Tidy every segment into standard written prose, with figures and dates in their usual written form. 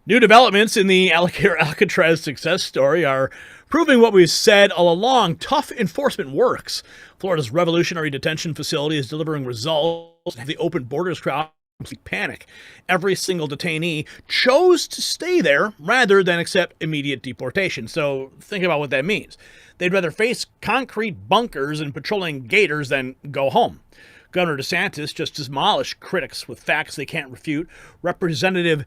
New developments in the Alligator Alcatraz success story are proving what we've said all along. Tough enforcement works. Florida's revolutionary detention facility is delivering results. The open borders crowd panic. Every single detainee chose to stay there rather than accept immediate deportation. So think about what that means. They'd rather face concrete bunkers and patrolling Gators than go home. Governor DeSantis just demolished critics with facts they can't refute. Representative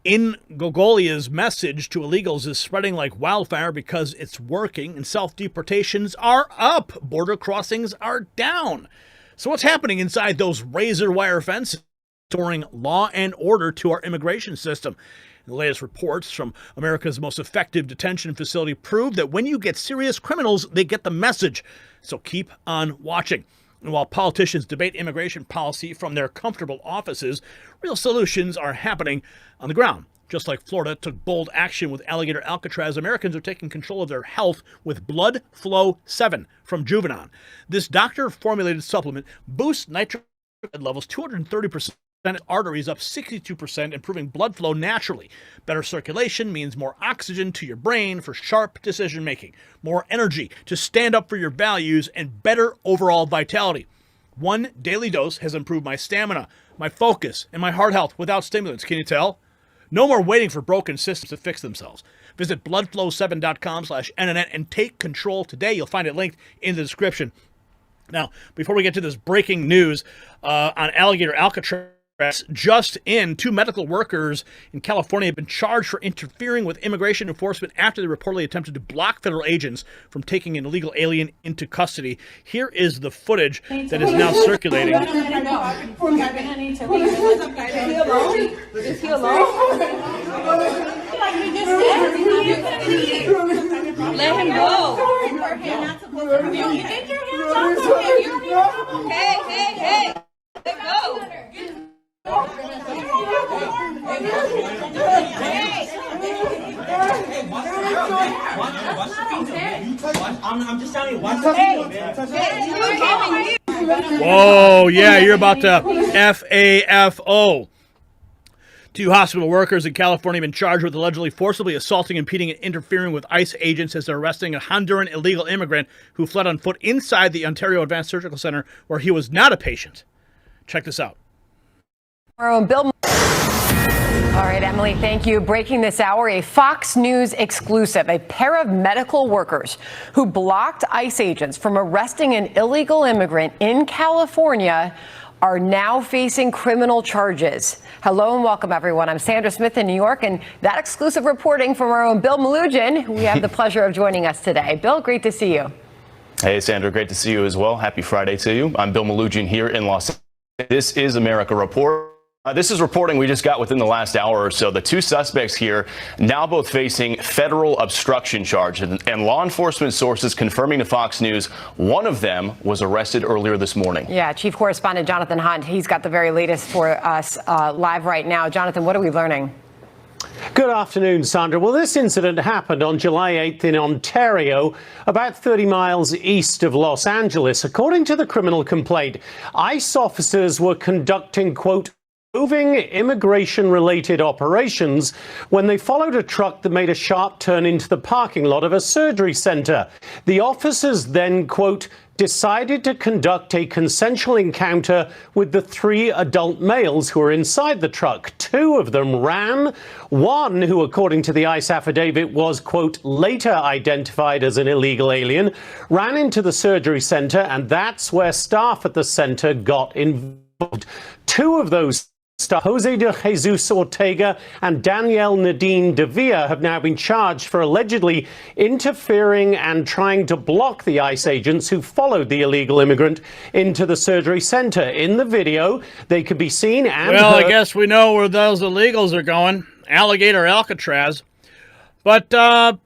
in Gogolia's message to illegals is spreading like wildfire because it's working, and self-deportations are up. Border crossings are down. So what's happening inside those razor wire fences? Restoring law and order to our immigration system. The latest reports from America's most effective detention facility prove that when you get serious criminals, they get the message. So keep on watching. And while politicians debate immigration policy from their comfortable offices, real solutions are happening on the ground. Just like Florida took bold action with Alligator Alcatraz, Americans are taking control of their health with Blood Flow 7 from Juvenon. This doctor-formulated supplement boosts nitric levels 230%. Arteries up 62%, improving blood flow naturally. Better circulation means more oxygen to your brain for sharp decision making, more energy to stand up for your values, and better overall vitality. One daily dose has improved my stamina, my focus, and my heart health without stimulants. Can you tell? No more waiting for broken systems to fix themselves. Visit bloodflow7.com/NNN and take control today. You'll find it linked in the description. Now, before we get to this breaking news on Alligator Alcatraz, just in, 2 medical workers in California have been charged for interfering with immigration enforcement after they reportedly attempted to block federal agents from taking an illegal alien into custody. Here is the footage that is now circulating. Is he alone? Let him go. Hey. Let go. I'm just telling you, watch Whoa, yeah, you're about to FAFO. 2 hospital workers in California have been charged with allegedly forcibly assaulting, impeding, and interfering with ICE agents as they're arresting a Honduran illegal immigrant who fled on foot inside the Ontario Advanced Surgical Center where he was not a patient. Check this out. Our own Bill. All right, Emily, thank you. Breaking this hour, a Fox News exclusive. A pair of medical workers who blocked ICE agents from arresting an illegal immigrant in California are now facing criminal charges. Hello and welcome, everyone. I'm Sandra Smith in New York, and that exclusive reporting from our own Bill Malugin. We have the pleasure of joining us today. Bill, great to see you. Hey, Sandra, great to see you as well. Happy Friday to you. I'm Bill Malugin here in Los Angeles. This is America Report. This is reporting we just got within the last hour or so. The 2 suspects here now both facing federal obstruction charges, and law enforcement sources confirming to Fox News one of them was arrested earlier this morning. Yeah, Chief Correspondent Jonathan Hunt, he's got the very latest for us live right now. Jonathan, what are we learning? Good afternoon, Sandra. Well, this incident happened on July 8th in Ontario, about 30 miles east of Los Angeles. According to the criminal complaint, ICE officers were conducting, quote, moving immigration-related operations when they followed a truck that made a sharp turn into the parking lot of a surgery center. The officers then, quote, decided to conduct a consensual encounter with the 3 adult males who were inside the truck. 2 of them ran. One, who according to the ICE affidavit was, quote, later identified as an illegal alien, ran into the surgery center, and that's where staff at the center got involved. 2 of those Jose de Jesus Ortega and Danielle Nadine de Villa have now been charged for allegedly interfering and trying to block the ICE agents who followed the illegal immigrant into the surgery center. In the video, they could be seen and Well, heard. I guess we know where those illegals are going. Alligator Alcatraz. But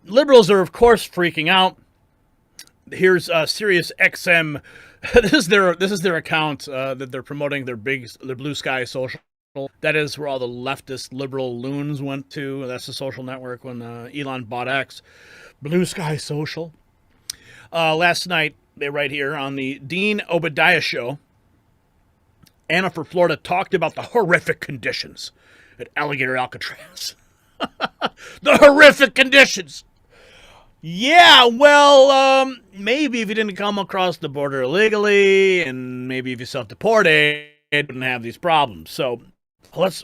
liberals are, of course, freaking out. Here's Sirius XM. This is their account that they're promoting their Blue Sky Social. That is where all the leftist liberal loons went to. That's the social network when Elon bought X. Blue Sky Social. Last night, they right here on the Dean Obadiah show, Anna for Florida talked about the horrific conditions at Alligator Alcatraz. The horrific conditions. Yeah, well, maybe if you didn't come across the border illegally, and maybe if you self-deported, you wouldn't have these problems. So,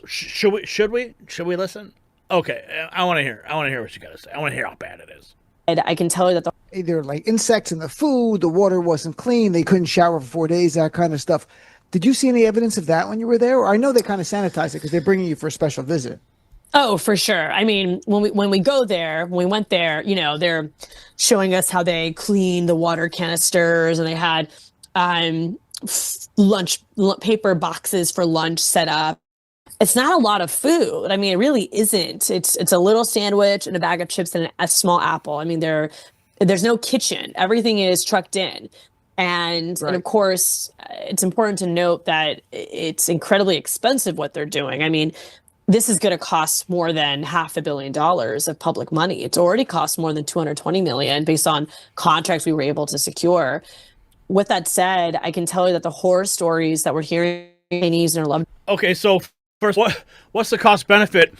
should we listen? Okay, I want to hear what you got to say. I want to hear how bad it is. And I can tell you that there were like insects in the food, the water wasn't clean, they couldn't shower for 4 days, that kind of stuff. Did you see any evidence of that when you were there? Or I know they kind of sanitize it because they're bringing you for a special visit. Oh, for sure. I mean, when we go there, when we went there, you know, they're showing us how they clean the water canisters, and they had paper boxes for lunch set up. It's not a lot of food. I mean, it really isn't. It's a little sandwich and a bag of chips and a small apple. I mean, there's no kitchen. Everything is trucked in. And of course, it's important to note that it's incredibly expensive what they're doing. I mean, this is going to cost more than $500 million of public money. It's already cost more than $220 million based on contracts we were able to secure. With that said, I can tell you that the horror stories that we're hearing, detainees and their loved. Okay, so first, what's the cost benefit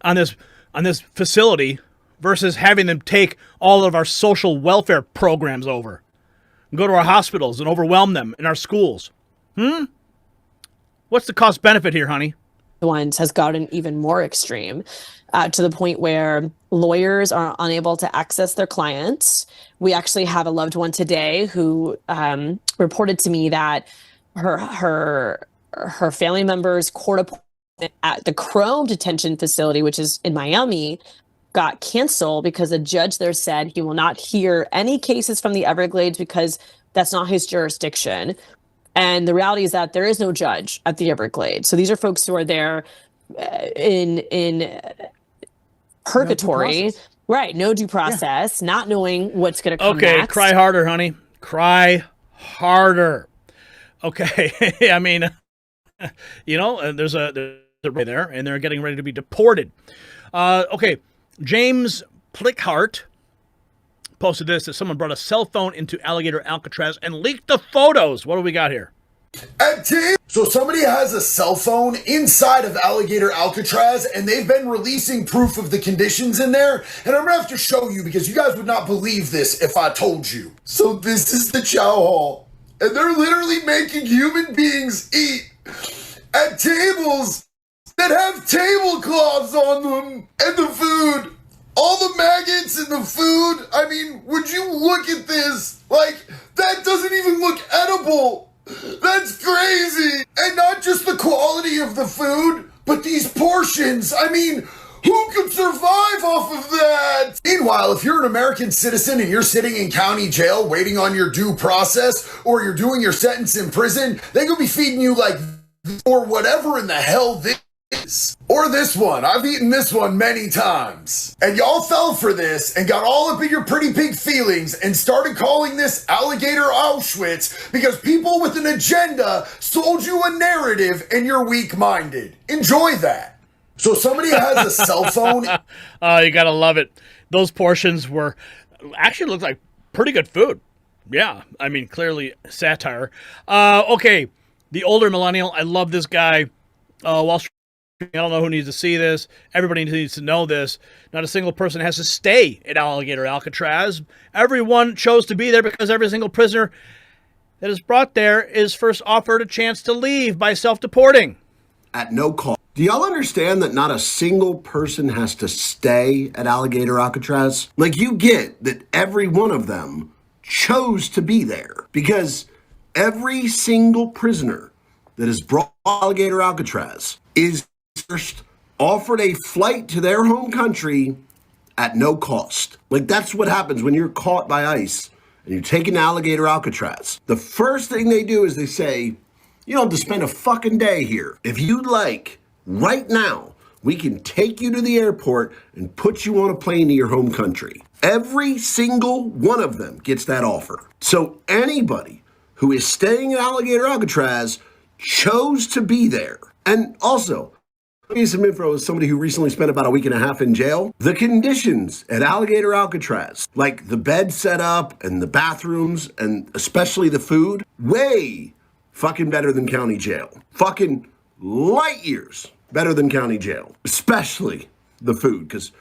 on this facility versus having them take all of our social welfare programs over and go to our hospitals and overwhelm them in our schools? What's the cost benefit here, honey? Ones has gotten even more extreme to the point where lawyers are unable to access their clients. We actually have a loved one today who reported to me that her family member's court appointment at the Chrome detention facility, which is in Miami, got canceled because a judge there said he will not hear any cases from the Everglades because that's not his jurisdiction. And the reality is that there is no judge at the Everglades. So these are folks who are there in purgatory, right? No due process, not knowing what's going to come next. Okay, cry harder, honey. Cry harder. Okay, I mean, you know, there's a way there, and they're getting ready to be deported. Okay, James Plickhart posted this, that someone brought a cell phone into Alligator Alcatraz and leaked the photos. What do we got here? So somebody has a cell phone inside of Alligator Alcatraz, and they've been releasing proof of the conditions in there. And I'm gonna have to show you because you guys would not believe this if I told you. So this is the chow hall, and they're literally making human beings eat at tables that have tablecloths on them, and the food. All the maggots in the food. I mean, would you look at this? Like, that doesn't even look edible. That's crazy. And not just the quality of the food, but these portions. I mean, who could survive off of that? Meanwhile, if you're an American citizen and you're sitting in county jail waiting on your due process, or you're doing your sentence in prison, they could be feeding you like, or whatever in the hell this is. Or this one. I've eaten this one many times. And y'all fell for this and got all up in your pretty pig feelings and started calling this Alligator Auschwitz because people with an agenda sold you a narrative and you're weak-minded. Enjoy that. So somebody has a cell phone. Oh, you gotta love it. Those portions were actually looked like pretty good food. Yeah, I mean, clearly satire. Okay, the older millennial. I love this guy. Wall Street. I don't know who needs to see this. Everybody needs to know this. Not a single person has to stay at Alligator Alcatraz. Everyone chose to be there because every single prisoner that is brought there is first offered a chance to leave by self-deporting. At no cost. Do y'all understand that not a single person has to stay at Alligator Alcatraz? Like, you get that every one of them chose to be there because every single prisoner that is brought to Alligator Alcatraz is first offered a flight to their home country at no cost. Like, that's what happens when you're caught by ICE and you're taken to Alligator Alcatraz. The first thing they do is they say, you don't have to spend a fucking day here. If you'd like, right now, we can take you to the airport and put you on a plane to your home country. Every single one of them gets that offer. So anybody who is staying at Alligator Alcatraz chose to be there. And also, let me give you some info as somebody who recently spent about a week and a half in jail. The conditions at Alligator Alcatraz, like the bed setup and the bathrooms and especially the food, way fucking better than county jail. Fucking light years better than county jail. Especially the food, because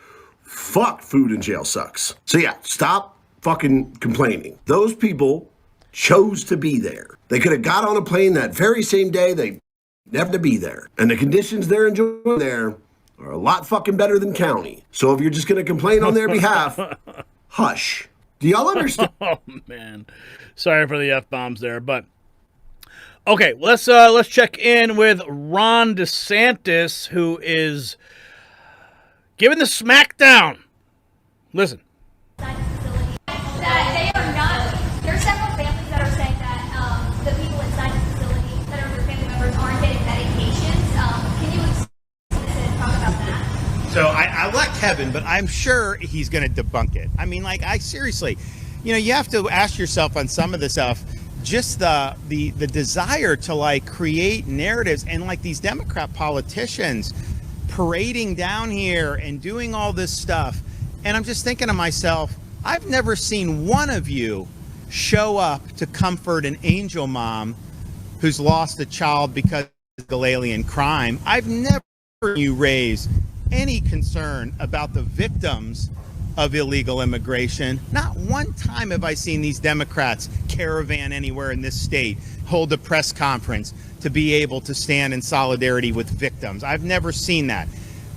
fuck, food in jail sucks. So yeah, stop fucking complaining. Those people chose to be there. They could have got on a plane that very same day. They never to be there. And the conditions they're enjoying there are a lot fucking better than county. So if you're just going to complain on their behalf, hush. Do y'all understand? Oh, man. Sorry for the F-bombs there, but... Okay, let's check in with Ron DeSantis, who is giving the smackdown. Listen. That they are not, there are several families that are saying that the people inside the facility that are their family members aren't getting medications. Can you explain this and talk about that? So I let Kevin, but I'm sure he's going to debunk it. I mean, like, seriously, you have to ask yourself on some of the stuff, just the desire to like create narratives, and like these Democrat politicians parading down here and doing all this stuff. And I'm just thinking to myself, I've never seen one of you show up to comfort an angel mom who's lost a child because of alien crime. I've never seen you raise any concern about the victims of illegal immigration. Not one time have I seen these Democrats caravan anywhere in this state, hold a press conference to be able to stand in solidarity with victims. I've never seen that.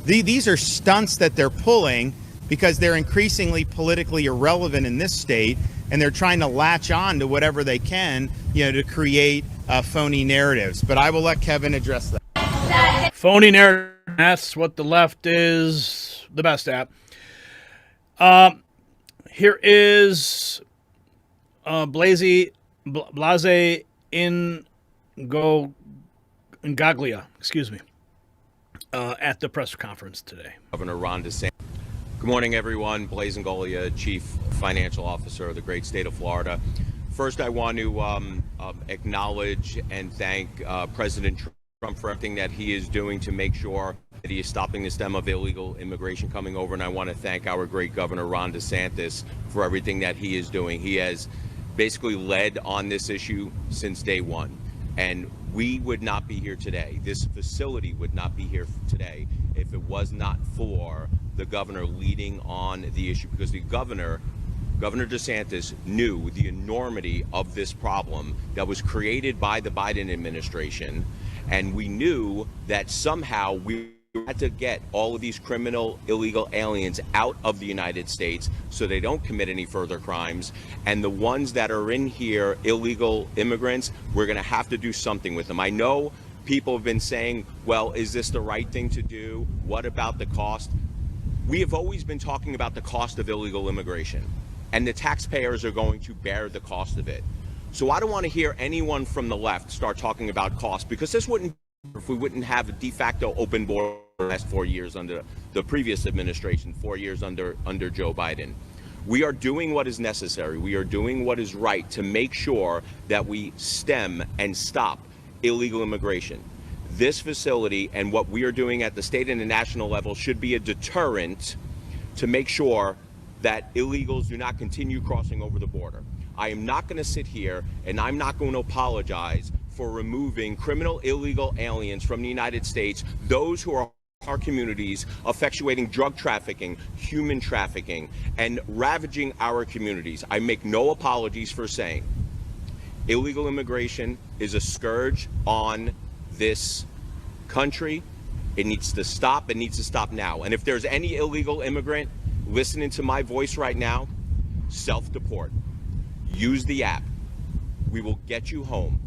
These are stunts that they're pulling because they're increasingly politically irrelevant in this state, and they're trying to latch on to whatever they can, to create phony narratives. But I will let Kevin address that. Phony narrative, that's what the left is the best at. Here is Blase Ingaglia, excuse me, at the press conference today. Governor Ron DeSantis. Good morning, everyone. Blase Ingaglia, Chief Financial Officer of the great state of Florida. First, I want to acknowledge and thank President Trump for everything that he is doing to make sure that he is stopping the stem of illegal immigration coming over. And I want to thank our great governor, Ron DeSantis, for everything that he is doing. He has basically led on this issue since day one. And we would not be here today. This facility would not be here today if it was not for the governor leading on the issue, because the Governor DeSantis knew the enormity of this problem that was created by the Biden administration. And we knew that somehow we had to get all of these criminal illegal aliens out of the United States so they don't commit any further crimes. And the ones that are in here, illegal immigrants, we're going to have to do something with them. I know people have been saying, well, is this the right thing to do? What about the cost? We have always been talking about the cost of illegal immigration, and the taxpayers are going to bear the cost of it. So I don't want to hear anyone from the left start talking about cost, because this wouldn't, if we wouldn't have a de facto open border the last 4 years under the previous administration, 4 years under Joe Biden. We are doing what is necessary. We are doing what is right to make sure that we stem and stop illegal immigration. This facility and what we are doing at the state and the national level should be a deterrent to make sure that illegals do not continue crossing over the border. I am not going to sit here and I'm not going to apologize for removing criminal illegal aliens from the United States, those who are our communities, effectuating drug trafficking, human trafficking, and ravaging our communities. I make no apologies for saying illegal immigration is a scourge on this country. It needs to stop. It needs to stop now. And if there's any illegal immigrant listening to my voice right now, self-deport. Use the app. We will get you home.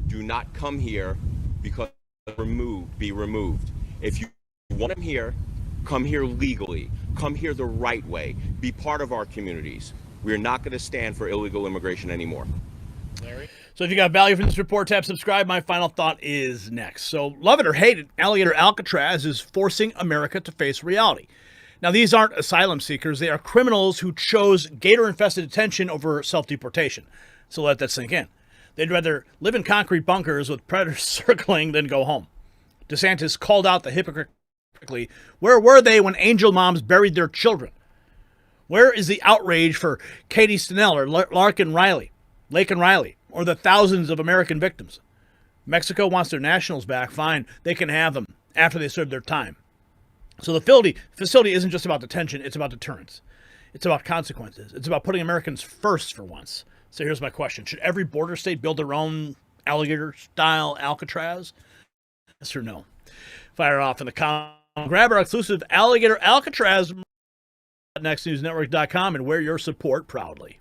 Do not come here because be removed. If you want them here, come here legally. Come here the right way. Be part of our communities. We are not going to stand for illegal immigration anymore. Larry? So if you got value from this report, tap subscribe. My final thought is next. So love it or hate it, Alligator Alcatraz is forcing America to face reality. Now, these aren't asylum seekers. They are criminals who chose gator-infested detention over self-deportation. So let that sink in. They'd rather live in concrete bunkers with predators circling than go home. DeSantis called out the hypocrite. Where were they when angel moms buried their children? Where is the outrage for Katie Stenell or Lake and Riley, or the thousands of American victims? Mexico wants their nationals back. Fine, they can have them after they serve their time. So the facility isn't just about detention, it's about deterrence. It's about consequences. It's about putting Americans first for once. So here's my question. Should every border state build their own alligator-style Alcatraz? Yes or no? Fire off in the comments. Grab our exclusive Alligator Alcatraz at nextnewsnetwork.com and wear your support proudly.